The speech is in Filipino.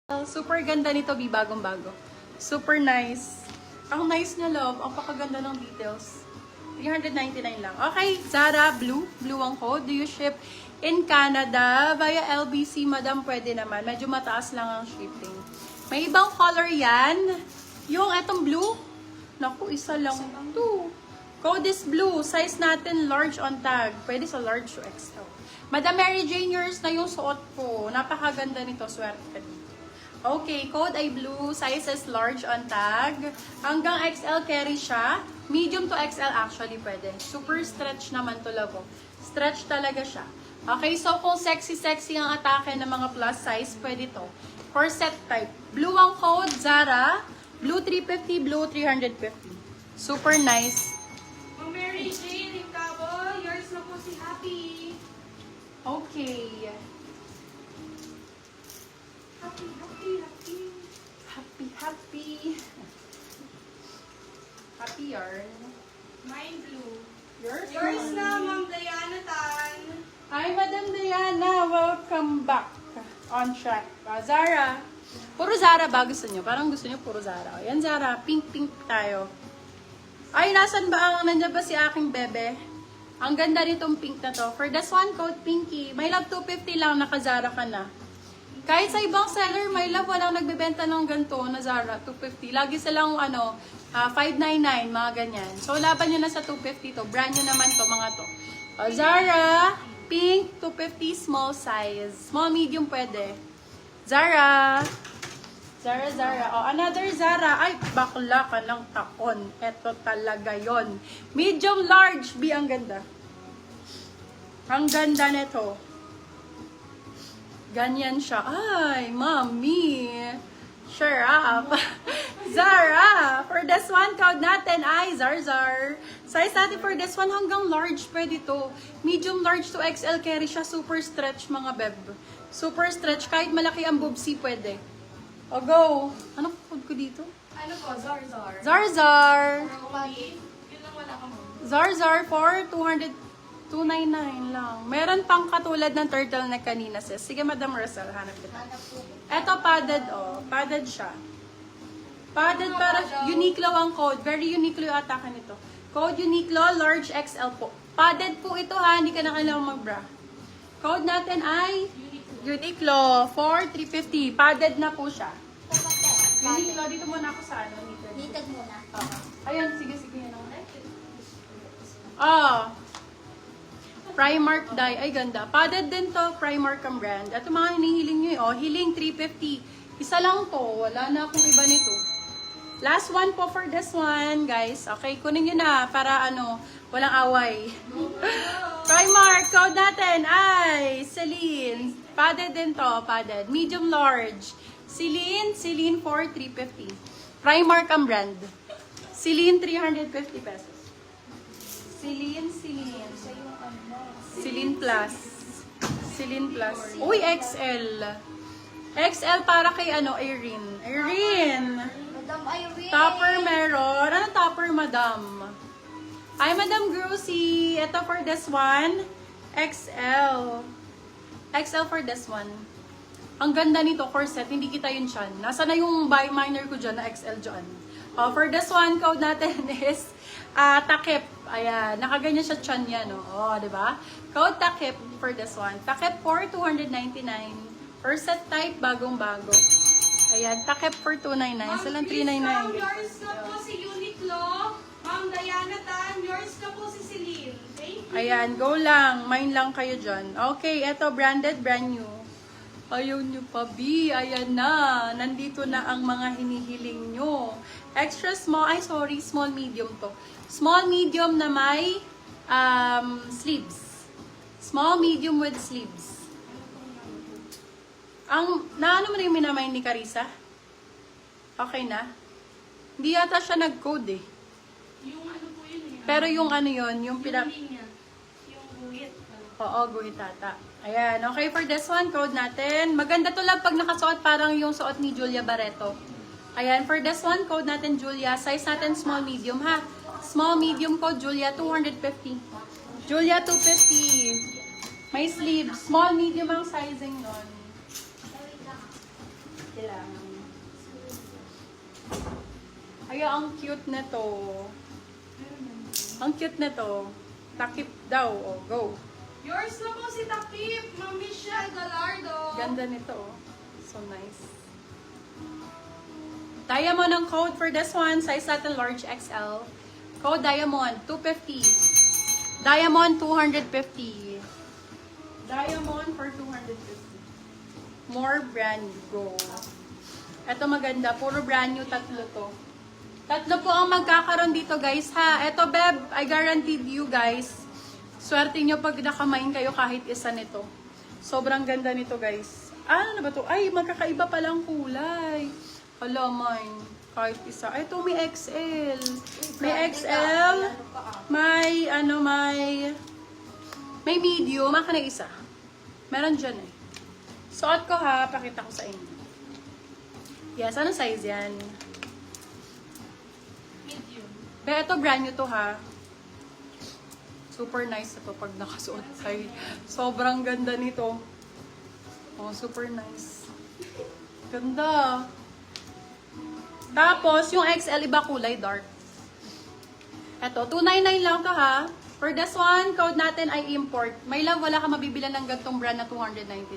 Super ganda nito, Bi, bagong-bago. Super nice. Ang nice niya, love. Ang pakaganda ng details. 399 lang. Okay, Zara Blue. Blue ang code. Do you ship in Canada? Via LBC, madam, pwede naman. Medyo mataas lang ang shipping. May ibang color yan. Yung etong blue. Naku, isa lang to. Code is blue. Size natin large on tag. Pwede sa large to XL. Madam Mary Jane, yours na yung suot ko. Napakaganda nito. Swerte ka dito. Okay, code ay blue, sizes large on tag. Hanggang XL carry siya. Medium to XL actually pwede. Super stretch naman to, love. Stretch talaga siya. Okay, so kung sexy-sexy ang atake ng mga plus size, pwede to. Corset type. Blue ang code, Zara. Blue 350, blue 350. Super nice. Ma'am Mary Jane, Icabo, yours na po si Happy. Okay. Happy. Happy. Happy yarn. Mine blue. Yours Na, Ma'am Diana Tan. Hi, Madam Diana. Welcome back on track. Zara. Puro Zara ba gusto nyo? Parang gusto nyo puro Zara. Yan, Zara. Pink tayo. Ay, nasan ba ang nandiyan ba si aking bebe? Ang ganda nitong pink na to. For this one, code Pinky. My love, 250 lang. Naka-Zara ka na. Kahit sa ibang seller, my love, walang nagbebenta ng ganito na Zara, 250. Lagi silang, 599, mga ganyan. So, laban nyo na sa 250 to. Brand nyo naman to, mga to. Zara, pink, 250, small size. Small, medium, pwede. Zara. Another Zara. Ay, bakla ka ng taon. Ito talaga yon. Medium, large, B, ang ganda. Ang ganda nito. Ganyan siya. Ay, mami. Sure up. Zara. For this one, code natin ay Zarzar. Size natin for this one hanggang large pwede to. Medium, large to XL carry siya. Super stretch mga beb. Super stretch. Kahit malaki ang boobsy pwede. O go. Anong code ko dito? Ano po, Zarzar. Zarzar. Yun lang wala ka mo. Zarzar for 299 lang. Meron pang katulad ng turtleneck kanina, sis. Sige, Madam Rosel, hanap kita. Eto, padded, oh. Padded siya. Padded para Uniqlo ang code. Very Uniqlo yung atake nito. Code Uniqlo, large XL po. Padded po ito, ha. Hindi ka na kailangang mag-bra. Code natin ay Uniqlo for 350. Padded na po siya. Uniqlo, dito muna ako sa ano. Nitag muna. Ayun, sige. Yan ako. Ah. Primark dye. Ay, ganda. Padded din to. Primark ang brand. At mga hinihiling nyo oh. Hiling 350. Isa lang to. Wala na akong iba nito. Last one po for this one, guys. Okay, kunin nyo na para walang away. Primark. Code natin ay Celine. Padded din to. Padded. Medium large. Celine for 350. Primark ang brand. Celine 350 pesos. Celine Plus. Celine Plus. Uy, XL. XL para kay Erin. Madam Irene. Topper meron. Anong topper, madam? Ay, Madam Grossy. Ito for this one. XL. XL for this one. Ang ganda nito, corset. Hindi kita yun siyan. Nasa na yung buy minor ko dyan na XL dyan. For this one, code natin is takip. Ayan, nakaganyan siya tiyan niya, no? Diba? Code takip for this one. Takip for 299. Corset type, bagong-bago. Ayan, takip for 299. Silang 399. Yours na po si Uniqlo. Ma'am Diana Tan, yours na po si Celine. Thank you. Ayan, go lang. Mine lang kayo dyan. Okay, eto, branded, brand new. Ayaw nyo pa, B. Ayan na. Nandito na ang mga hinihiling nyo. Extra small. Ay, sorry. Small, medium to. Small, medium na may sleeves. Small, medium with sleeves. Naano mo na yung minamain ni Carissa? Okay na? Hindi yata siya nag-code eh. Yung po yun eh. Pero yung yun, yung Linya. Yung guhit. Oo, guhitata. Ayan, okay for this one, code natin. Maganda to lang pag nakasuot, parang yung suot ni Julia Barreto. Ayan, for this one, code natin Julia. Size natin small, medium ha. Small, medium code Julia, 250. Julia, 250. May sleeve. Small, medium ang sizing nun. Kailangan. Ay, ang cute nito. Ang cute nito. Takip daw. Oh, go. Yours na po si Takip, Ma'am Michelle Galardo. Ganda nito. Oh. So nice. Diamond ang code for this one. Size natin large XL. Code Diamond 250. Diamond 250. Diamond for 250. More brand new. Go. Ito maganda. Puro brand new. Tatlo to. Tatlo po ang magkakaroon dito guys ha. Ito Beb, I guaranteed you guys. Swerte nyo pag nakamain kayo kahit isa nito. Sobrang ganda nito guys. Ano ba to? Ay, magkakaiba palang kulay. Hala, mine. Kahit isa. Ay, ito may XL. May XL. May, may medium. Maka na isa. Meron dyan eh. Suot ko ha. Pakita ko sa inyo. Yes, ano size yan? Medium. Pero ito brand new to ha. Super nice ito pag nakasuot sa'yo. Sobrang ganda nito. Oh, super nice. Ganda. Tapos, yung XL iba kulay dark. Ito, 299 lang to ha. For this one, code natin ay import. May love, wala ka mabibilan ng gantong brand na 299.